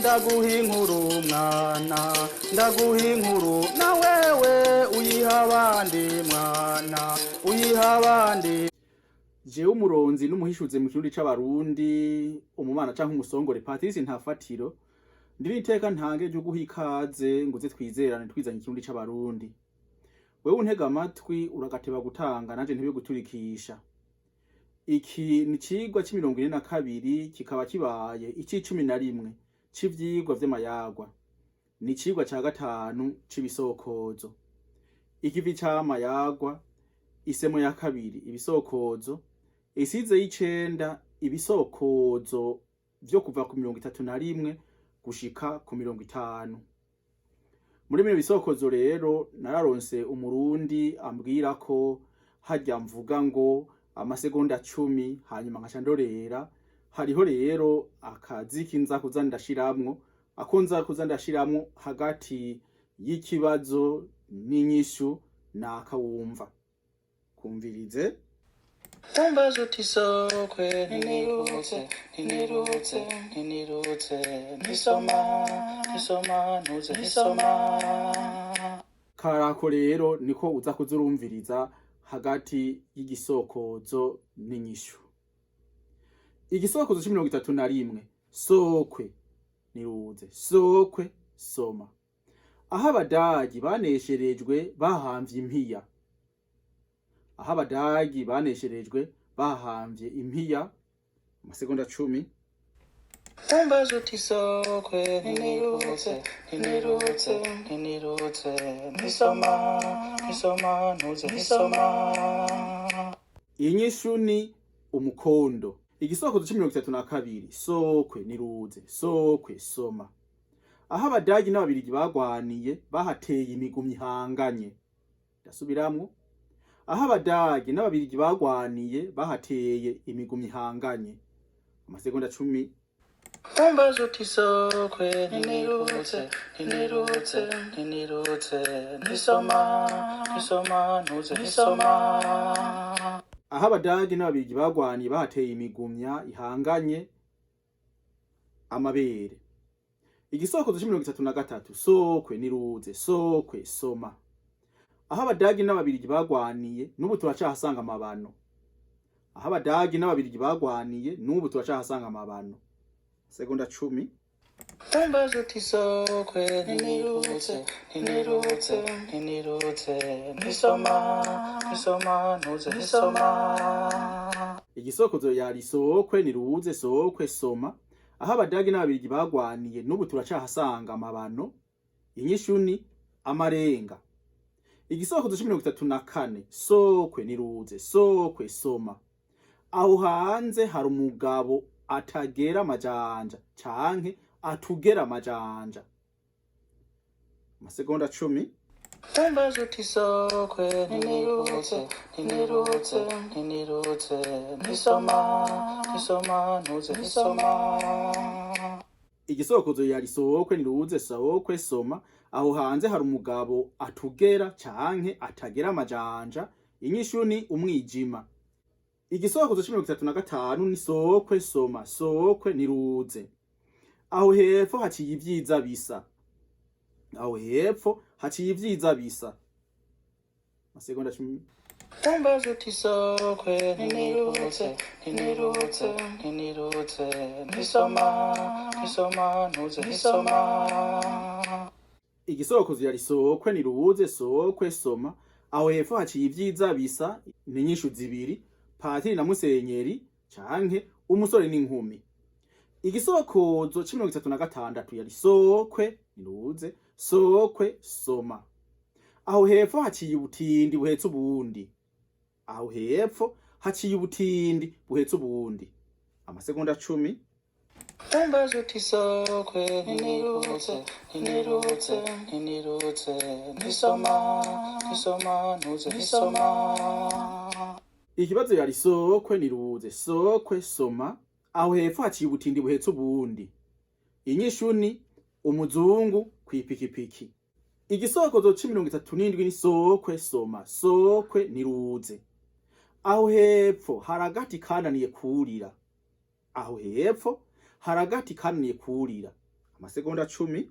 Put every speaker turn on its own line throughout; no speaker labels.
ndaguha inkuru mwana, ndaguha inkuru na wewe uyiha abandi mwana, uyiha abandi. Jewe umuronzi n'umuhishuzi mu kirundi c'abarundi, umumana canke umusongore Patrice Ntafatiro, ndiri iteka ntange ryo guha ikaze ngo uze twizerane twizanye ikirundi c'abarundi. Wewe untega amatwi uragateba gutanga nanje ntebe guturikisha. Iki ni cigwa c'42 kikaba kibaye ic'11 c'ivyigwa vy'amayagwa. Ni cigwa ca gatanu c'ibisokozo. Ikivi c'amayagwa, isemo ya kabiri ibisokozo, isize y'icenda ibisokozo vyo kuva ku 31 gushika ku 50. Muri bino bisokozo rero nararonse umurundi ambwira ko harya mvuga ngo amasegonda 10 hanyuma nkaca ndorera. Hariho rero akazi kinza kuza ndashiramwo, akonza kuza ndashiramwo hagati y'ikibazo n'inyishu nakawumva. Kumvirize.
Umbaza uti sokwe ntirutse ntirutse ntirutse ntisoma ntisoma ntuze ntisoma.
Karako rero niko uza kuzurumviriza hagati y'igisokozo n'inyishu. Igisokozo c'31 sokwe niruze sokwe soma. Aho abadagi banesherejwe bahamvye impiya. Aho abadagi banesherejwe bahamvye impiya. Amasegonda 10.
Umbaza uti sokwe ntirutse ntirutse ntirutse ntisoma ntisoma ntuze ntisoma.
Inyishu ni umukondo. Igisokozo c'32 sokwe niruze sokwe soma. Aho abadagi n'ababirigi bagwaniye bahateye imigumyi ihanganye. Ndasubiramwo. Aho abadagi n'ababirigi bagwaniye bahateye imigumyi ihanganye. Amasegonda 10.
Umbaza uti sokwe ntirutse ntirutse ntirutse ntisoma ntisoma ntuze ntisoma.
Aho abadagi n'ababirigi bagwaniye bahateye imigumya ihanganye. Amabere. Igisokozo c'33 sokwe niruze sokwe soma. Aho abadagi n'ababirigi bagwaniye n'ubu turacahasanga amabano. Aho abadagi n'ababirigi bagwaniye n'ubu turacahasanga amabano. Segonda 10.
Umbaza uti sokwe ntirutse ntirutse ntirutse ntisoma ntisoma ntuze ntisoma.
Igisokozo yari sokwe niruze sokwe soma. Aho abadagi n'ababirigi bagwaniye n'ubu turacahasanga amabano. Inyishu ni amarenga. Igisokozo c'34 sokwe niruze sokwe soma. Aho hanze hari umugabo atagera amajanja canke atugera amajanja. Amasegonda 10.
Umbaza uti sokwe ntirutse ntirutse ntirutse ntisoma ntisoma ntuze ntisoma.
Igisokozo yari sokwe niruze sokwe soma. Aho hanze hari umugabo atugera canke atagera amajanja. Inyishu ni umwijima. Igisokozo c'35 ni sokwe soma sokwe niruze. Aho hepfo haciye ivyiza bisa. Aho hepfo haciye ivyiza bisa. Amasegonda 10.
Umbaza uti sokwe ntirutse ntirutse ntirutse ntisoma ntisoma ntuze ntisoma.
Igisokozo yari sokwe niruze sokwe soma. Aho hepfo haciye ivyiza bisa. Ni nyishu zibiri, Patiri na Musenyeri canke umusore n'inkumi. Igisokozo c'36 yari sokwe niruze sokwe soma. Aho hepfo haciye ubutindi buhetse ubundi. Aho hepfo haciye ubutindi buhetse ubundi. Amasegonda 10.
Umbaza uti sokwe ntirutse ntirutse ntirutse ntisoma ntisoma ntuze ntisoma.
Ikibazo yari sokwe niruze sokwe soma. Aho hepfo haciye ubutindi buhetse ubundi. Inyishu ni umuzungu kwipikipiki. Igisokozo c'37 ni sokwe soma sokwe niruze. Aho hepfo haragati kananiye kurira. Aho hepfo haragati kananiye kurira. amasegonda 10.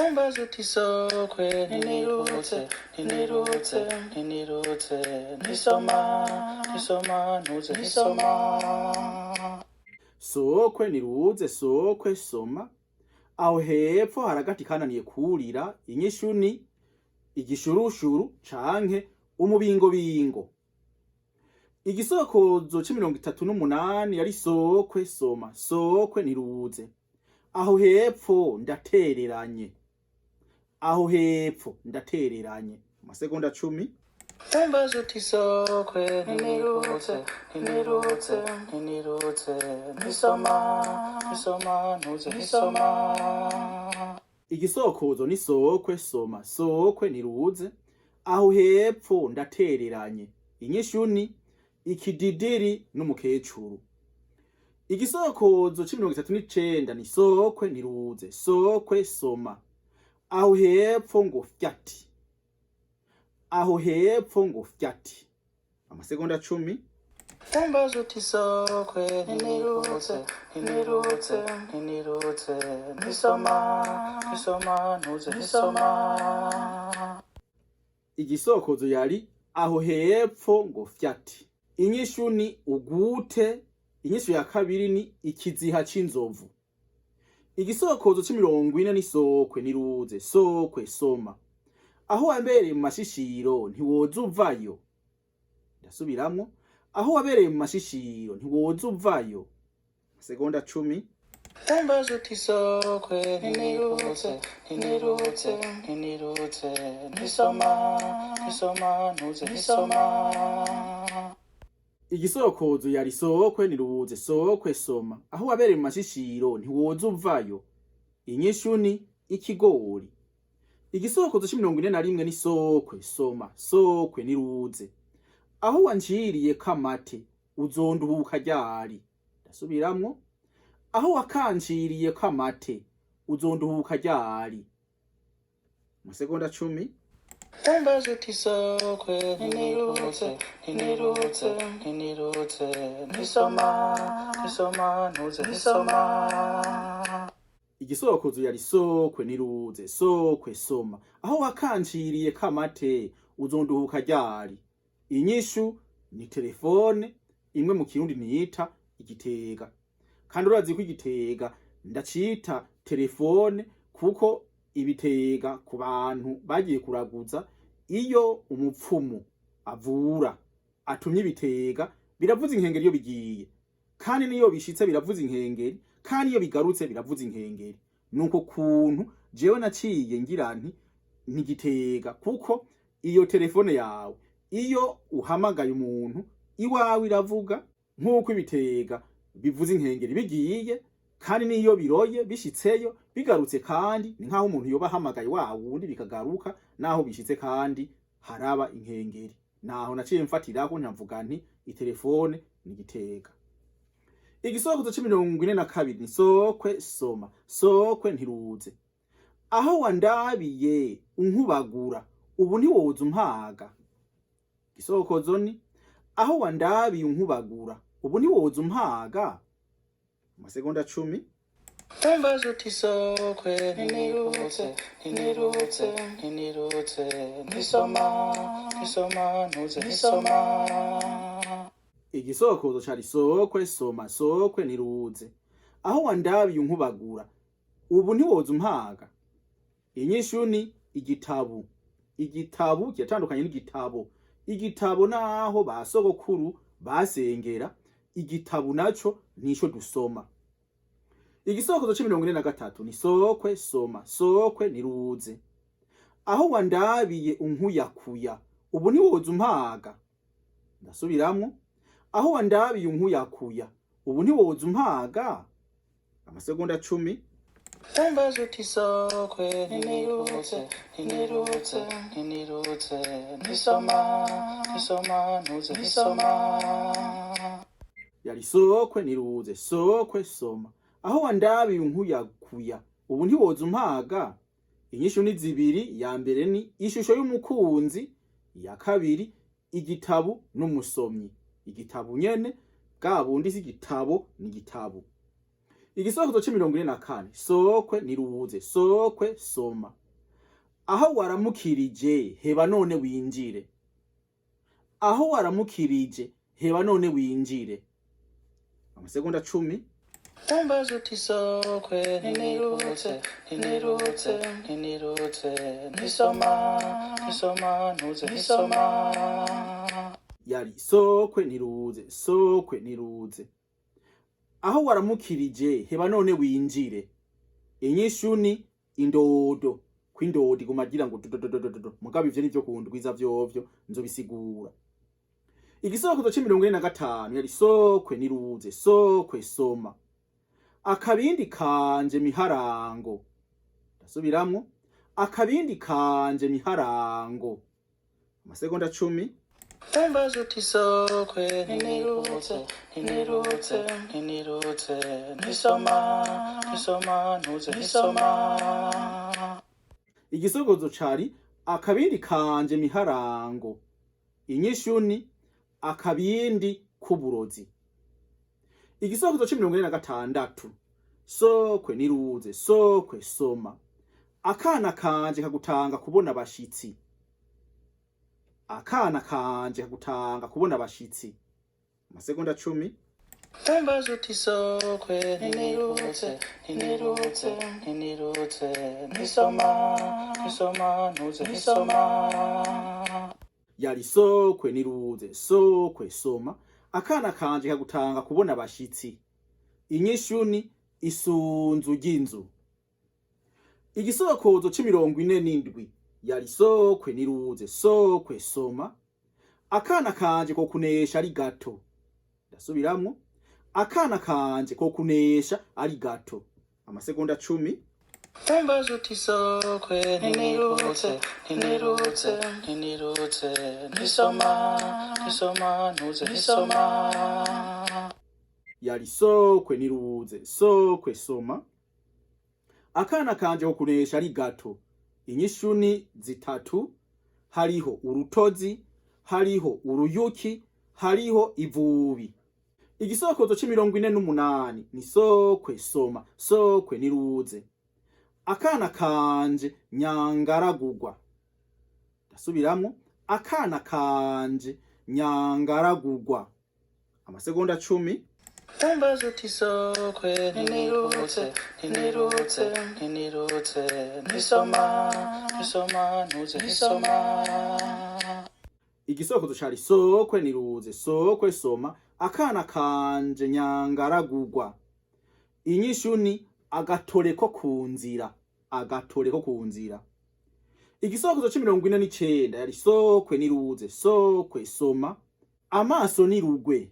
umbaza uti sokwe ninirutse ninirutse ninirutse nisoma ntuze nisoma
sokwe niruze sokwe soma. Aho hepfo haragati kananiye kurira, inyishu ni igishurushuru canke umubingobingo. Igisokozo c'38 yari sokwe soma, sokwe niruze. Aho hepfo ndatereranye, aho hepfo ndatereranye. Amasegonda 10.
umbaza uti sokwe ninirutse ninirutse ninirutse nisoma ntuze nisoma
Igisokozo ni sokwe soma, sokwe niruze. Aho hepfo ndatereranye, inyishu ni ikididiri n'umukecuru. Igisokozo c'39 ni sokwe niruze, sokwe soma. Aho hepfo ngo fyati, aho hepfo ngo fyati. Amasegonda 10.
umbaza uti sokwe ninirutse ninirutse ninirutse nisoma ntuze nisoma
Igisokozo yari aho hepfo ngo fyati. Inyishu ni ugute. Inyishu ya kabiri ni ikiziha c'inzovu. Igisokozo c'40 ni sokwe niruze, sokwe soma. Aho wabereye mu mashishiro ntiwoza uvayo. Ndasubiramwo, aho wabereye mu mashishiro ntiwoza uvayo. Segonda 10.
umbaza uti sokwe ninirutse ninirutse ninirutse nisoma ntuze nisoma
Igisokozo yari sokwe niruze, sokwe soma. Aho wabereye mu mashishiro ntiwoza uvayo. Inyishu ni ikigori. Igisokozo c'41 ni sokwe soma, sokwe niruze. Aho wanciriye kamate uzonduhuka ryari. Ndasubiramwo, aho wakanciriye kamate uzonduhuka ryari. Amasegonda 10.
umbaza uti sokwe ninirutse ninirutse ninirutse nisoma ntuze nisoma
Igisokozo yari sokwe niruze, sokwe soma. Aho wakanciriye kamate uzonduhuka ryari. Inyishu ni telefone, imwe mu kirundi niyita igitega. Kandi urazi ko igitega ndacita telefone kuko ibitega ku bantu bagiye kuraguza iyo umupfumu avura atumye ibitega biravuza inkengeri iyo bigiye, kandi niyo bishitse biravuza inkengeri, kandi iyo bigarutse biravuza inkengeri. Nuko kuntu jewe naciye ngira nti nigitega kuko iyo telefone yawe iyo uhamagaye umuntu iwawe iravuga nkuko ibitega bivuza inkengeri bigiye, kandi niyo biroye bishitseyo bigarutse kandi ni nkaho umuntu yoba ahamagaye wa wundi bikagaruka naho bishitse kandi haraba inkengeri. Naho naciye mfatirako ntavuga nti itelefone ni gitega. Igisokozo c'42 ni sokwe soma, sokwe ntiruze. Aho wandabiye unkubagura ubu ntiwoza umpaga. Igisokozo ni aho wandabiye unkubagura ubu ntiwoza umpaga. Amasegonda 10.
umbaza uti sokwe ninirutse ninirutse ninirutse nisoma ntuze nisoma
Igisokozo cari sokwe soma, sokwe niruze. Aho wandabiye unkubagura ubu ntiwoza umpaga. Inyishu ni igitabu. Igitabu kiratandukanye n'igitabo. Igitabo naho basogokuru basengera, igitabu naco nico dusoma. Igisokozo c'43 ni sokwe soma, sokwe niruze. Aho wandabiye unkuyakuya ubu ntiwoza umpaga. Ndasubiramwo, aho wandabiye unkuyakuya ubu ntiwoza umpaga. Amasegonda 10.
umbaza uti sokwe ninirutse ninirutse ninirutse nisoma ntuze nisoma
Yari sokwe niruze, sokwe soma. Aho wandabiye unkuyakuya ubu ntiwoza umpaga. Inyishu ni zibiri, ya mbere ni ishusho y'umukunzi, iya kabiri igitabu n'umusomyi. Igitabu nyene bwa bundi si igitabo ni igitabu. Igisokozo c'44 sokwe niruze sokwe soma. Aho waramukirije heba none winjire. Aho waramukirije heba none winjire. Amasegonda 10.
Umbaza uti sokwe ninirutse ninirutse ninirutse nisoma nisoma ntuze nisoma.
Yari sokwe niruze sokwe niruze. Aho waramukirije heba none winjire. Inyishu ni indodo. Kw'indodo igumagira ngo dododododo. Mugabo ivyo nivyo kundwiza vyovyo nzobisigura. Igisokozo c'45 yari sokwe niruze sokwe soma. Akabindi kanje miharango. Ndasubiramwo. Akabindi kanje miharango. Amasegonda 10.
Umbaza uti sokwe ninirutse ninirutse ninirutse nisoma nisoma ntuze nisoma.
Igisokozo cari akabindi kanje miharango. Inyishu ni akabindi k'uburozi. Igisokozo c'46 sokwe niruze sokwe soma. Akana kanje kagutanga kubona abashitsi. Akana kanje kagutanga kubona abashitsi. Amasegonda 10.
Umbaza uti sokwe ninirutse ninirutse ninirutse nisoma nisoma ntuze nisoma.
Yari sokwe niruze sokwe soma. Akana kanje kagutanga kubona abashitsi. Inyishu ni isunzu ry'inzu. Igisokozo c'47 yari sokwe niruze sokwe soma. Akana kanje ko kunesha ari gato. Ndasubiramwo. Akana kanje ko kunesha ari gato. Amasegonda 10.
Umbaza uti sokwe ninirutse ninirutse ninirutse nisoma nisoma ntuze nisoma.
Yari sokwe niruze sokwe soma. Akana kanje ko kunesha ari gato. Inyishu ni zitatu. Hariho urutozi, hariho uruyuki, hariho ivubi. Igisokozo c'48 ni sokwe soma sokwe niruze. Akana kanje nyangaragurwa. Ndasubiramwo. Akana kanje nyangaragurwa. Amasegonda 10.
Umbaza uti sokwe ninirutse ninirutse ninirutse nisoma nisoma ntuze nisoma.
Igisokozo cari sokwe niruze sokwe soma. Akana kanje nyangaragurwa. Inyishu ni agatore ko kunzira. Agatore ko kunzira. Igisokozo c'49 yari sokwe niruze sokwe soma. Amaso ni rugwe.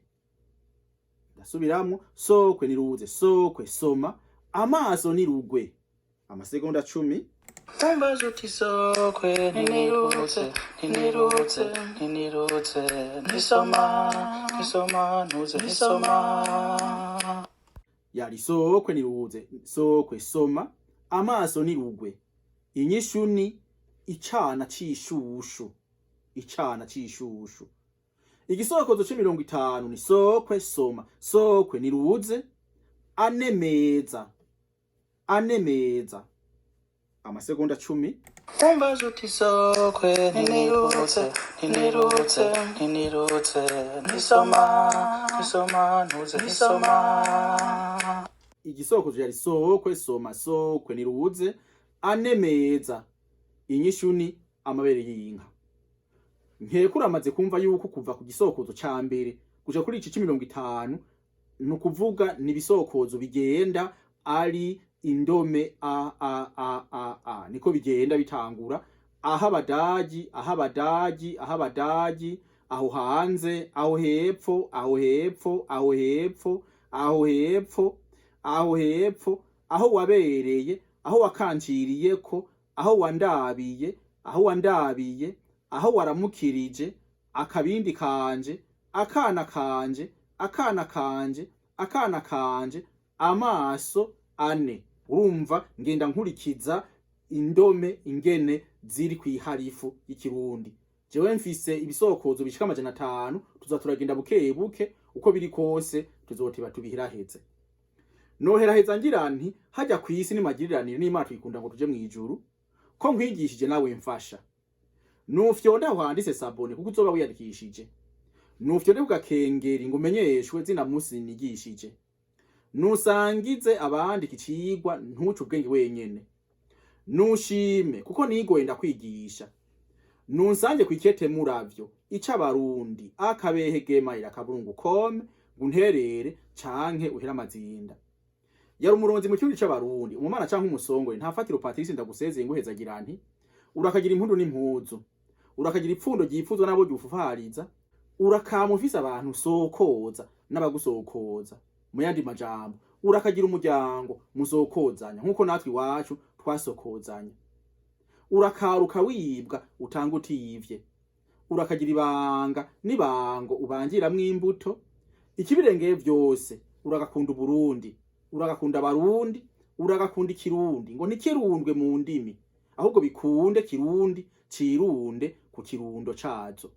Ndasubiramwo. Sokwe niruze sokwe soma. Amaso ni rugwe. Amasegonda 10.
Umbaza uti sokwe ninirutse ninirutse ninirutse nisoma nisoma ntuze nisoma.
Yari sokwe niruze sokwe soma. Amaso ni rugwe. Inyishu ni icana c'ishushu. Icana c'ishushu. Igisokozo c'50 ni sokwe soma sokwe niruze anemeza. Anemeza. Amasegonda 10.
Umbaza uti sokwe ninirutse ninirutse ninirutse nisoma nisoma ntuze nisoma.
Igisokozo yari sokwe soma sokwe niruze anemeza. Inyishu ni amabere y'inka. Nkekura amaze kumva yuko kuva ku gisokozo ca mbere kuja kuri iki c'50 nukuvuga ni bisokozo bigenda ari indome a niko bigenda bitangura aho abadaji aho abadaji aho abadaji aho hanze aho hepfo aho hepfo aho hepfo aho hepfo aho hepfo aho wabereye aho wakanciriyeko aho wandabiye aho wandabiye aho waramukirije akabindi kanje akana kanje akana kanje akana kanje amaso ane. Urumva ngenda nkurikiza indome ingene ziri kwiharifu y'ikirundi. Jewe mfise ibisokozo bishika 500 tuzaturagenda buke buke uko biri kose tuzotiba tubihiraheze. noheraheza ngira nti hajya ku isi nimagiriranire n'Imana tuyikunda ngo tuje mwijuru ko nkwigishije nawe mfasha nufyonda wanditse sabone kuko uzoba wiyandikishije nufyonde kugakengeri ngo umenyeshwe zina musi nigishije nusangize abandi kicigwa ntuce ubwenge wenyene nushime kuko nigoye ndakwigisha nunsange kwikete muravyo ica abarundi akabehegema kaburungu kome ngunterere canke uhera amazinda yari umuronzi mu kirundi c'abarundi umumana canke umusongore ntafatiro Patrice ndagusezeye nguheza gira nti urakagira impundu n'impuzu urakagira ipfundo ryipfuzwa nabo gyufufahariza urakamufisa abantu sokoza n'abagusokoza mu yandi majambo urakagira umuryango musokozanya nkuko natwe iwacu twasokozanya urakaruka wibwa utanga utivye urakagira ibanga nibango ubangiramwo imbuto ikibirengeye byose uragakunda Burundi uragakunda abarundi uragakunda ikirundi ngo ntikirundwe mu ndimi ahubwo bikunde kirundi cirunde ku kirundo cazo.